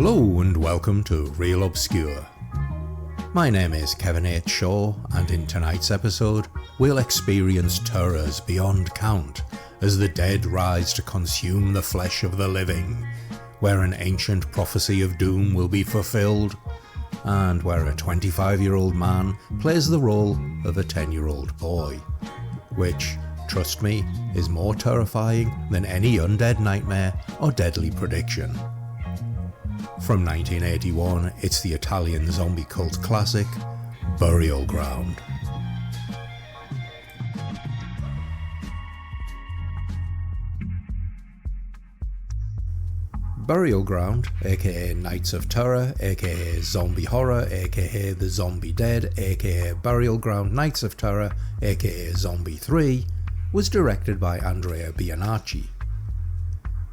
Hello and welcome to Real Obscure. My name is Kevin H. Shaw, and in tonight's episode we'll experience terrors beyond count as the dead rise to consume the flesh of the living, where an ancient prophecy of doom will be fulfilled, and where a 25-year-old man plays the role of a 10-year-old boy, which, trust me, is more terrifying than any undead nightmare or deadly prediction. From 1981, it's the Italian zombie cult classic, Burial Ground. Burial Ground, aka Nights of Terror, aka Zombie Horror, aka The Zombie Dead, aka Burial Ground Nights of Terror, aka Zombie 3, was directed by Andrea Bianacci.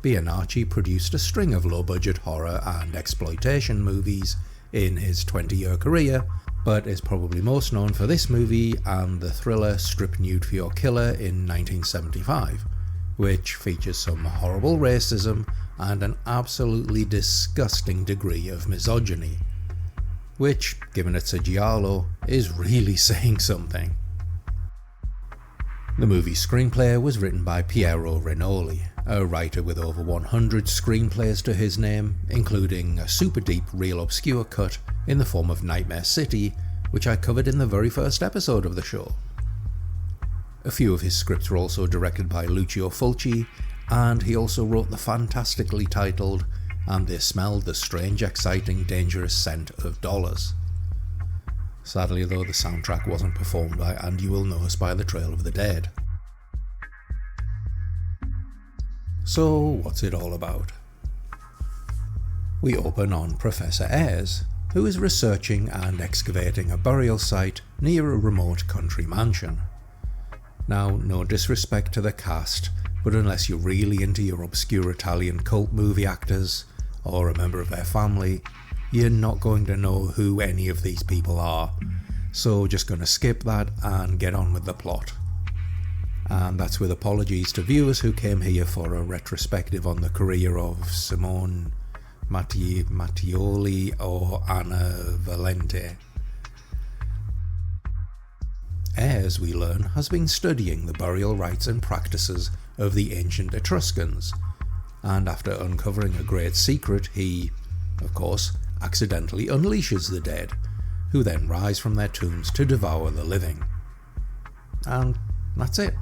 Bianacci produced a string of low-budget horror and exploitation movies in his 20-year career, but is probably most known for this movie and the thriller Strip Nude for Your Killer in 1975, which features some horrible racism and an absolutely disgusting degree of misogyny, which, given it's a giallo, is really saying something. The movie's screenplay was written by Piero Renoli, a writer with over 100 screenplays to his name, including a super deep Real Obscure cut in the form of Nightmare City, which I covered in the very first episode of the show. A few of his scripts were also directed by Lucio Fulci, and he also wrote the fantastically titled "And They Smelled the Strange, Exciting, Dangerous Scent of Dollars." Sadly though, the soundtrack wasn't performed by And You Will Know Us by the Trail of the Dead. So what's it all about? We open on Professor Ayres, who is researching and excavating a burial site near a remote country mansion. Now, no disrespect to the cast, but unless you're really into your obscure Italian cult movie actors, or a member of their family, you're not going to know who any of these people are, so just gonna skip that and get on with the plot. And that's with apologies to viewers who came here for a retrospective on the career of Simone Mattioli or Anna Valente. Ayres, we learn, has been studying the burial rites and practices of the ancient Etruscans, and after uncovering a great secret, he, of course, accidentally unleashes the dead, who then rise from their tombs to devour the living. And that's it.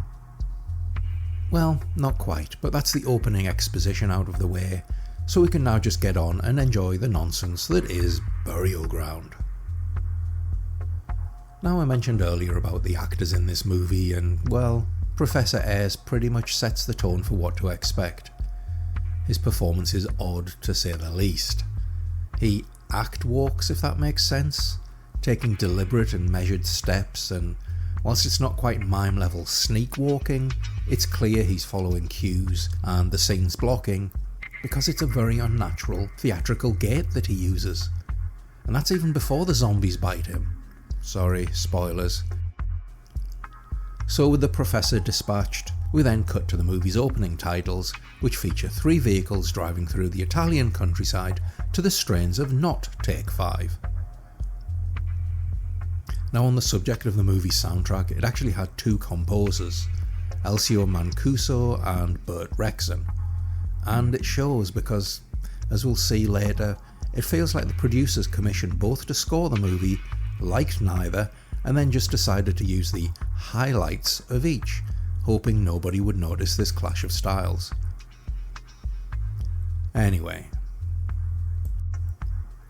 Well, not quite, but that's the opening exposition out of the way, so we can now just get on and enjoy the nonsense that is Burial Ground. Now, I mentioned earlier about the actors in this movie, and, well, Professor Ayres pretty much sets the tone for what to expect. His performance is odd, to say the least. He act walks, if that makes sense, taking deliberate and measured steps, and whilst it's not quite mime level sneak walking, it's clear he's following cues and the scene's blocking, because it's a very unnatural theatrical gait that he uses. And that's even before the zombies bite him. Sorry, spoilers. So with the professor dispatched, we then cut to the movie's opening titles, which feature 3 vehicles driving through the Italian countryside to the strains of Not Take 5. Now, on the subject of the movie's soundtrack, it actually had 2 composers, Alessio Mancuso and Burt Rexon, and it shows because, as we'll see later, it feels like the producers commissioned both to score the movie, liked neither, and then just decided to use the highlights of each, hoping nobody would notice this clash of styles. Anyway,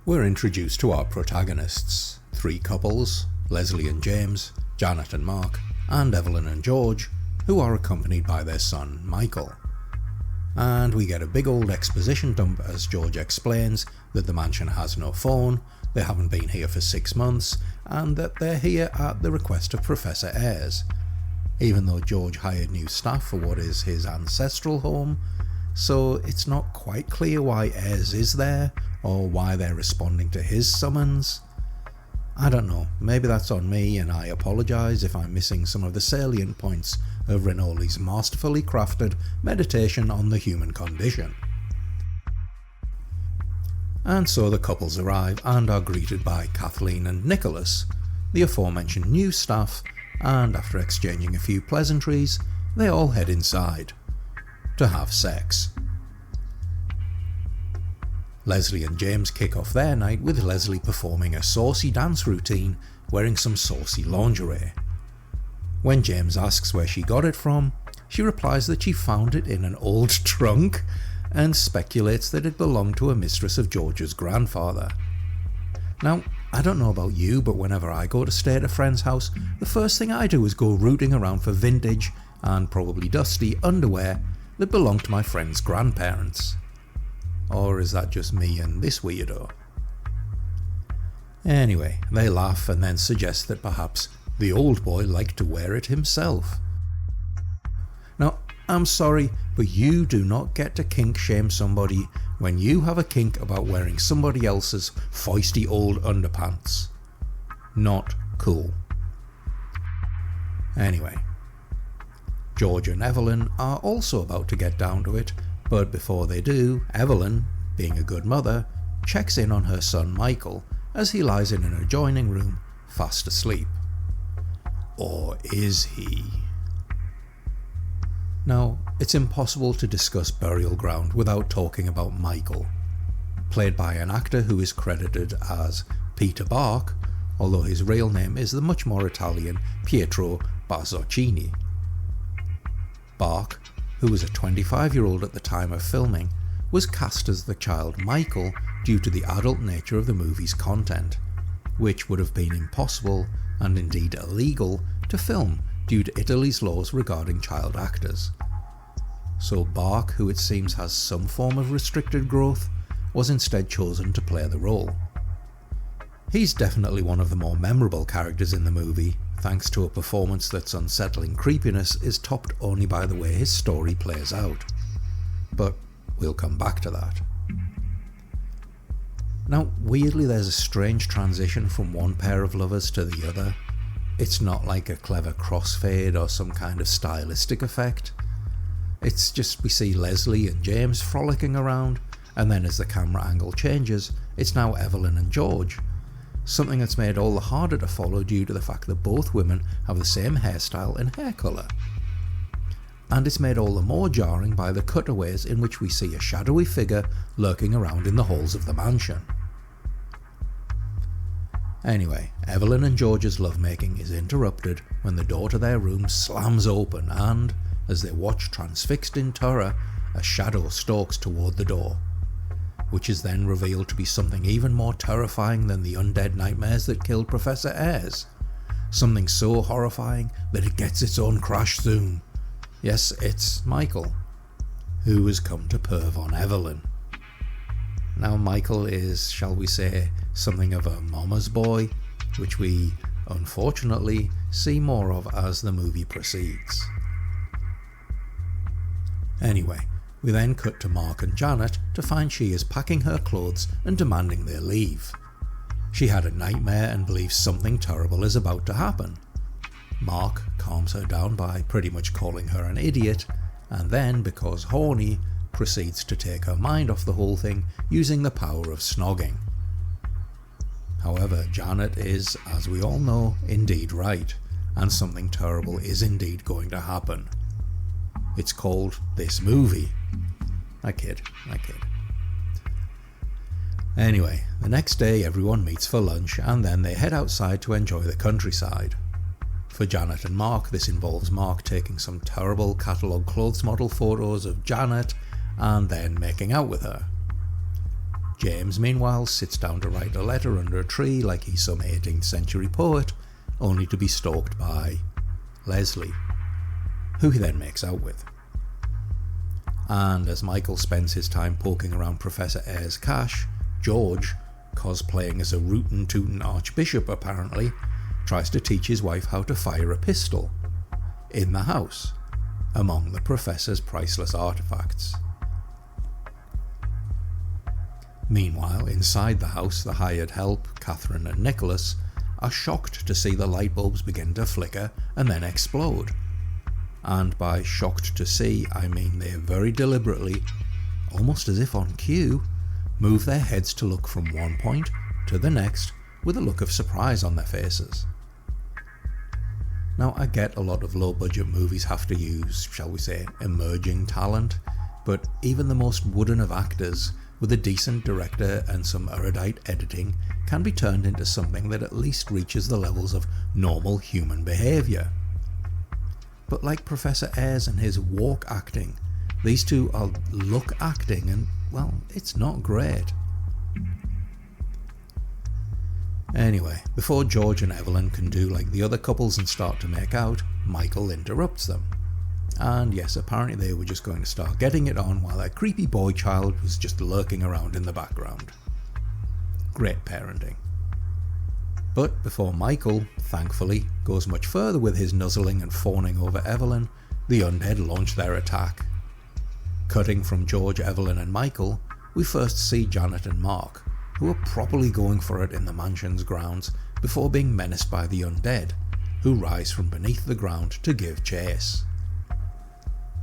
we're introduced to our protagonists, 3 couples, Leslie and James, Janet and Mark, and Evelyn and George, who are accompanied by their son Michael. And we get a big old exposition dump as George explains that the mansion has no phone, they haven't been here for 6 months, and that they're here at the request of Professor Ayres, even though George hired new staff for what is his ancestral home, so it's not quite clear why Ayres is there, or why they're responding to his summons. I don't know, maybe that's on me, and I apologise if I'm missing some of the salient points of Renoli's masterfully crafted meditation on the human condition. and so the couples arrive and are greeted by Kathleen and Nicholas, the aforementioned new staff, and after exchanging a few pleasantries, they all head inside to have sex. Leslie and James kick off their night with Leslie performing a saucy dance routine wearing some saucy lingerie. When James asks where she got it from, she replies that she found it in an old trunk and speculates that it belonged to a mistress of George's grandfather. Now, I don't know about you, but whenever I go to stay at a friend's house, the first thing I do is go rooting around for vintage and probably dusty underwear that belonged to my friend's grandparents. Or is that just me and this weirdo? Anyway, they laugh and then suggest that perhaps the old boy liked to wear it himself. Now, I'm sorry, but you do not get to kink shame somebody when you have a kink about wearing somebody else's feisty old underpants. Not cool. Anyway, George and Evelyn are also about to get down to it, but before they do, Evelyn, being a good mother, checks in on her son Michael as he lies in an adjoining room, fast asleep. Or is he? Now, it's impossible to discuss Burial Ground without talking about Michael, played by an actor who is credited as Peter Bach, although his real name is the much more Italian Pietro Barzoccini. Bach, who was a 25-year-old at the time of filming, was cast as the child Michael due to the adult nature of the movie's content, which would have been impossible and indeed illegal to film due to Italy's laws regarding child actors. So Bach, who it seems has some form of restricted growth, was instead chosen to play the role. He's definitely one of the more memorable characters in the movie, thanks to a performance that's unsettling creepiness is topped only by the way his story plays out. But we'll come back to that. Now, weirdly, there's a strange transition from one pair of lovers to the other. It's not like a clever crossfade or some kind of stylistic effect. It's just we see Leslie and James frolicking around, and then as the camera angle changes, it's now Evelyn and George. Something that's made all the harder to follow due to the fact that both women have the same hairstyle and hair colour. And it's made all the more jarring by the cutaways in which we see a shadowy figure lurking around in the halls of the mansion. Anyway, Evelyn and George's lovemaking is interrupted when the door to their room slams open and, as they watch transfixed in terror, a shadow stalks toward the door, which is then revealed to be something even more terrifying than the undead nightmares that killed Professor Ayres. Something so horrifying that it gets its own crash soon. Yes, it's Michael, who has come to perv on Evelyn. Now Michael is, shall we say, something of a mama's boy, which we, unfortunately, see more of as the movie proceeds. Anyway, we then cut to Mark and Janet to find she is packing her clothes and demanding they leave. She had a nightmare and believes something terrible is about to happen. Mark calms her down by pretty much calling her an idiot, and then, because horny, proceeds to take her mind off the whole thing using the power of snogging. However, Janet is, as we all know, indeed right, and something terrible is indeed going to happen. It's called this movie. I kid. Anyway, the next day everyone meets for lunch and then they head outside to enjoy the countryside. For Janet and Mark, this involves Mark taking some terrible catalogue clothes model photos of Janet and then making out with her. James, meanwhile, sits down to write a letter under a tree like he's some 18th century poet, only to be stalked by Leslie, who he then makes out with. And as Michael spends his time poking around Professor Ayres' cache, George, cosplaying as a rootin' tootin' archbishop apparently, tries to teach his wife how to fire a pistol in the house, among the professor's priceless artifacts. Meanwhile, inside the house, the hired help, Catherine and Nicholas, are shocked to see the light bulbs begin to flicker and then explode. And by shocked to see, I mean they very deliberately, almost as if on cue, move their heads to look from one point to the next with a look of surprise on their faces. Now, I get a lot of low budget movies have to use, shall we say, emerging talent, but even the most wooden of actors with a decent director and some erudite editing can be turned into something that at least reaches the levels of normal human behaviour. But like Professor Ayres and his walk acting, these two are look acting and, well, it's not great. Anyway, before George and Evelyn can do like the other couples and start to make out, Michael interrupts them. And yes, apparently they were just going to start getting it on while their creepy boy child was just lurking around in the background. Great parenting. But before Michael, thankfully, goes much further with his nuzzling and fawning over Evelyn, the Undead launch their attack. Cutting from George, Evelyn and Michael, we first see Janet and Mark, who are properly going for it in the mansion's grounds before being menaced by the Undead, who rise from beneath the ground to give chase.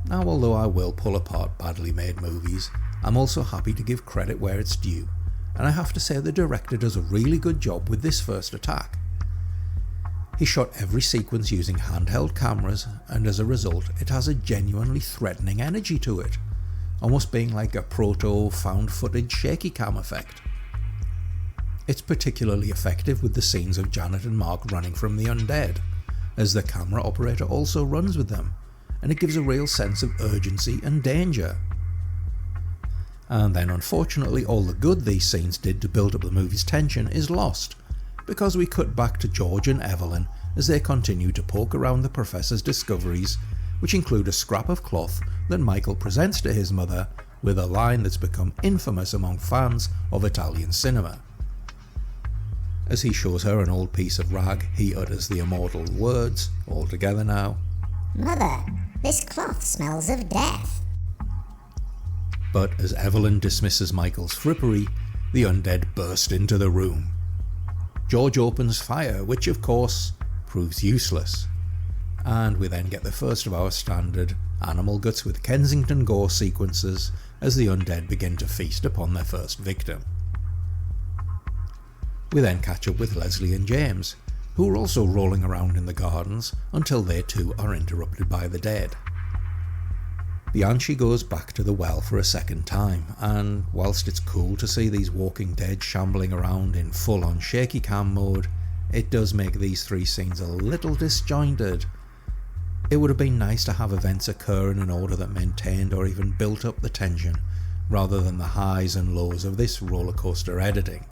Now, although I will pull apart badly made movies, I'm also happy to give credit where it's due, and I have to say the director does a really good job with this first attack. He shot every sequence using handheld cameras, and as a result it has a genuinely threatening energy to it, almost being like a proto found footage shaky cam effect. It's particularly effective with the scenes of Janet and Mark running from the Undead, as the camera operator also runs with them, and it gives a real sense of urgency and danger. And then unfortunately all the good these scenes did to build up the movie's tension is lost, because we cut back to George and Evelyn as they continue to poke around the Professor's discoveries, which include a scrap of cloth that Michael presents to his mother with a line that's become infamous among fans of Italian cinema. As he shows her an old piece of rag, he utters the immortal words, all together now, "Mother, this cloth smells of death." But as Evelyn dismisses Michael's frippery, the Undead burst into the room. George opens fire, which of course proves useless, and we then get the first of our standard animal guts with Kensington gore sequences as the Undead begin to feast upon their first victim. We then catch up with Leslie and James, who are also rolling around in the gardens until they too are interrupted by the dead. Bianchi goes back to the well for a second time, and whilst it's cool to see these walking dead shambling around in full-on shaky cam mode, it does make these three scenes a little disjointed. It would have been nice to have events occur in an order that maintained or even built up the tension, rather than the highs and lows of this rollercoaster editing.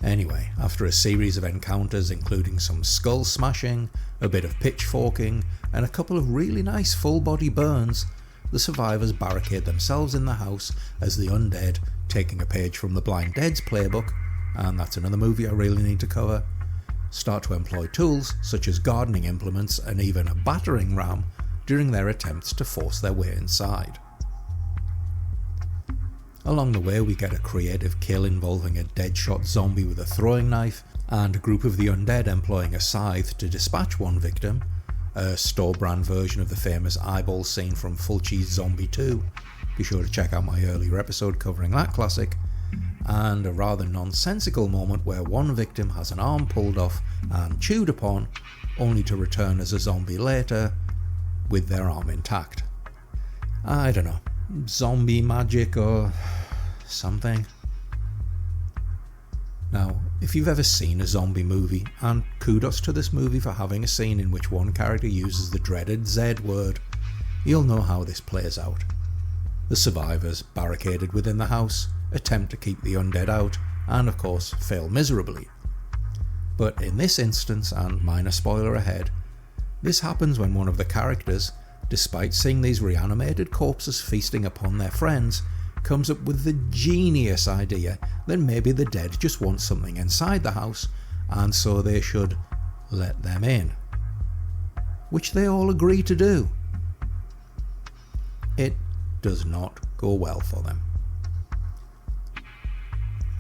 Anyway, after a series of encounters including some skull smashing, a bit of pitchforking, and a couple of really nice full body burns, the survivors barricade themselves in the house as the Undead, taking a page from the Blind Dead's playbook, and that's another movie I really need to cover, start to employ tools such as gardening implements and even a battering ram during their attempts to force their way inside. Along the way we get a creative kill involving a dead-shot zombie with a throwing knife, and a group of the Undead employing a scythe to dispatch one victim, a store-brand version of the famous eyeball scene from Fulci's Zombie 2, be sure to check out my earlier episode covering that classic, and a rather nonsensical moment where one victim has an arm pulled off and chewed upon, only to return as a zombie later, with their arm intact. I don't know, zombie magic or something. Now, if you've ever seen a zombie movie, and kudos to this movie for having a scene in which one character uses the dreaded Z word, you'll know how this plays out. The survivors, barricaded within the house, attempt to keep the Undead out, and of course fail miserably. But in this instance, and minor spoiler ahead, this happens when one of the characters, despite seeing these reanimated corpses feasting upon their friends, comes up with the genius idea that maybe the dead just want something inside the house, and so they should let them in. Which they all agree to do. It does not go well for them.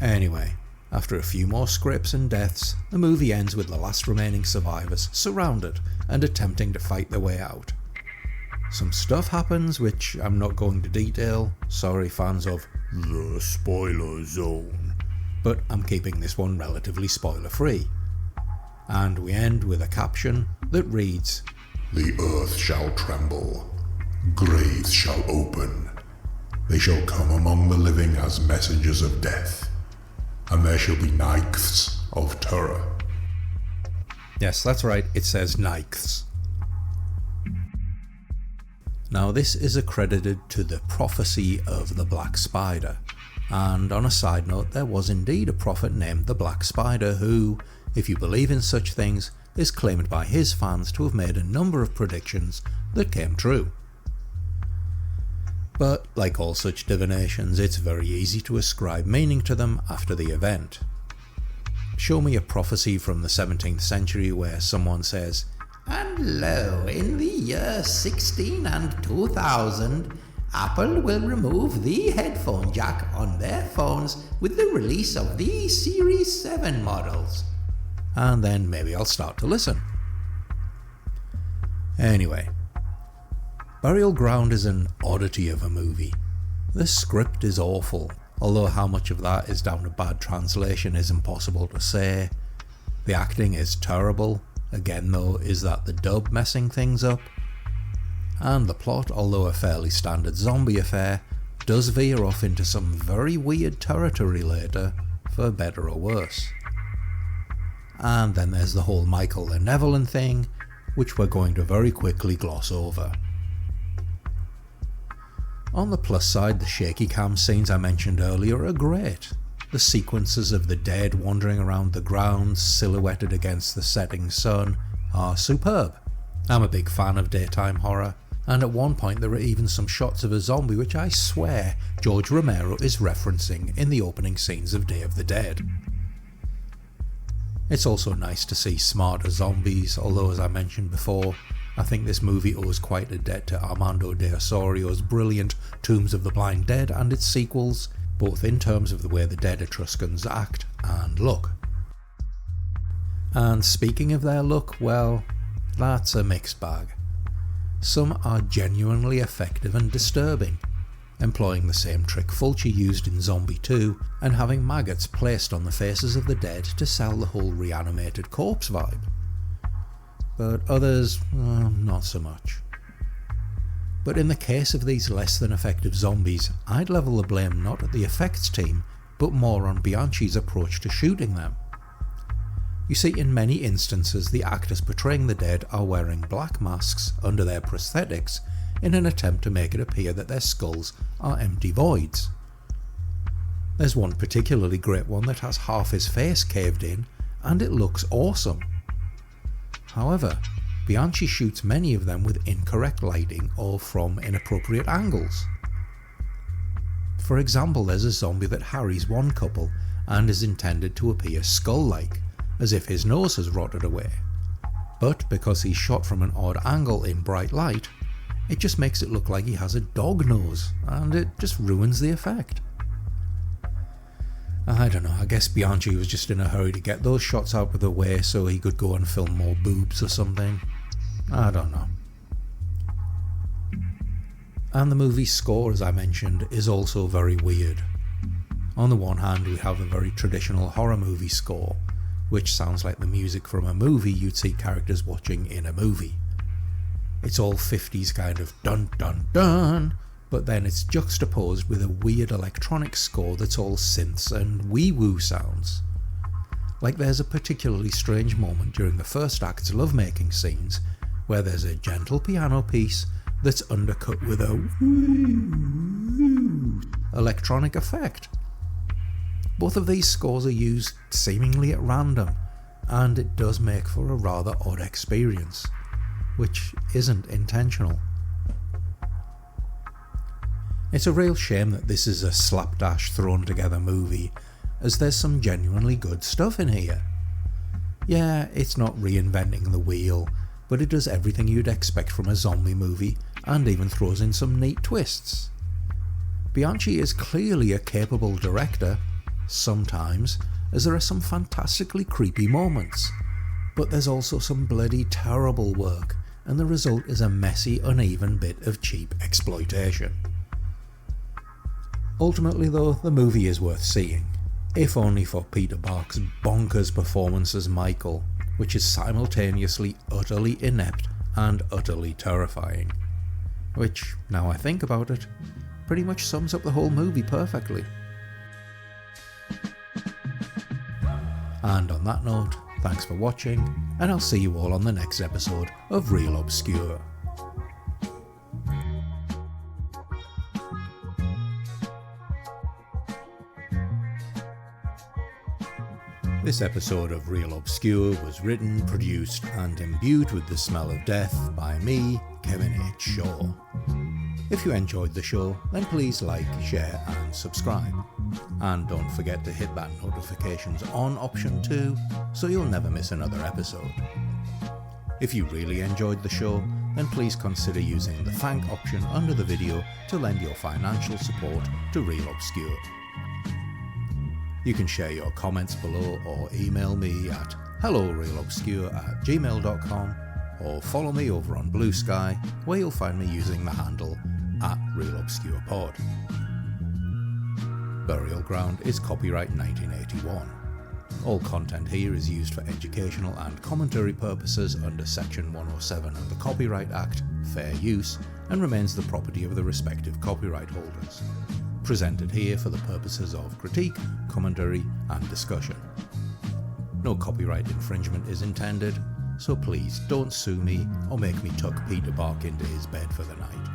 Anyway, after a few more scripts and deaths, the movie ends with the last remaining survivors surrounded and attempting to fight their way out. Some stuff happens which I'm not going to detail, sorry fans of the spoiler zone, but I'm keeping this one relatively spoiler free. And we end with a caption that reads, "The earth shall tremble, graves shall open, they shall come among the living as messengers of death, and there shall be nights of terror." Yes, that's right, it says nights. Now this is accredited to the prophecy of the Black Spider, and on a side note, there was indeed a prophet named the Black Spider who, if you believe in such things, is claimed by his fans to have made a number of predictions that came true. But like all such divinations, it's very easy to ascribe meaning to them after the event. Show me a prophecy from the 17th century where someone says, "And lo, in the year 16 and 2000, Apple will remove the headphone jack on their phones with the release of the Series 7 models." And then maybe I'll start to listen. Anyway, Burial Ground is an oddity of a movie. The script is awful, although how much of that is down to bad translation is impossible to say. The acting is terrible, again though, is that the dub messing things up? And the plot, although a fairly standard zombie affair, does veer off into some very weird territory later, for better or worse. And then there's the whole Michael the Neverland thing, which we're going to very quickly gloss over. On the plus side, the shaky cam scenes I mentioned earlier are great. The sequences of the dead wandering around the grounds, silhouetted against the setting sun, are superb. I'm a big fan of daytime horror, and at one point there are even some shots of a zombie which I swear George Romero is referencing in the opening scenes of Day of the Dead. It's also nice to see smarter zombies, although as I mentioned before, I think this movie owes quite a debt to Armando de Osorio's brilliant Tombs of the Blind Dead and its sequels, both in terms of the way the dead Etruscans act and look. And speaking of their look, well, that's a mixed bag. Some are genuinely effective and disturbing, employing the same trick Fulci used in Zombie 2 and having maggots placed on the faces of the dead to sell the whole reanimated corpse vibe. But others, not so much. But in the case of these less than effective zombies, I'd level the blame not at the effects team, but more on Bianchi's approach to shooting them. You see, in many instances the actors portraying the dead are wearing black masks under their prosthetics in an attempt to make it appear that their skulls are empty voids. There's one particularly great one that has half his face caved in, and it looks awesome. However, Bianchi shoots many of them with incorrect lighting or from inappropriate angles. For example, there's a zombie that harries one couple and is intended to appear skull-like, as if his nose has rotted away. But because he's shot from an odd angle in bright light, it just makes it look like he has a dog nose, and it just ruins the effect. I don't know, I guess Bianchi was just in a hurry to get those shots out of the way so he could go and film more boobs or something. I don't know. And the movie's score, as I mentioned, is also very weird. On the one hand, we have a very traditional horror movie score, which sounds like the music from a movie you'd see characters watching in a movie. It's all 50s kind of dun dun dun, but then it's juxtaposed with a weird electronic score that's all synths and wee-woo sounds. Like there's a particularly strange moment during the first act's lovemaking scenes where there's a gentle piano piece that's undercut with a woo electronic effect. Both of these scores are used seemingly at random, and it does make for a rather odd experience, which isn't intentional. It's a real shame that this is a slapdash thrown together movie, as there's some genuinely good stuff in here. Yeah, it's not reinventing the wheel, but it does everything you'd expect from a zombie movie and even throws in some neat twists. Bianchi is clearly a capable director, sometimes, as there are some fantastically creepy moments, but there's also some bloody terrible work and the result is a messy, uneven bit of cheap exploitation. Ultimately though, the movie is worth seeing, if only for Peter Bark's bonkers performance as Michael, which is simultaneously utterly inept and utterly terrifying. Which, now I think about it, pretty much sums up the whole movie perfectly. And on that note, thanks for watching, and I'll see you all on the next episode of Real Obscure. This episode of Real Obscure was written, produced and imbued with the smell of death by me, Kevin H. Shaw. If you enjoyed the show, then please like, share and subscribe. And don't forget to hit that notifications on option too, so you'll never miss another episode. If you really enjoyed the show, then please consider using the thank option under the video to lend your financial support to Real Obscure. You can share your comments below or email me at hellorealobscure@gmail.com or follow me over on Blue Sky, where you'll find me using the handle @RealObscurePod. Burial Ground is copyright 1981. All content here is used for educational and commentary purposes under Section 107 of the Copyright Act, Fair Use, and remains the property of the respective copyright holders. Presented here for the purposes of critique, commentary and discussion. No copyright infringement is intended, so please don't sue me or make me tuck Peter Bark into his bed for the night.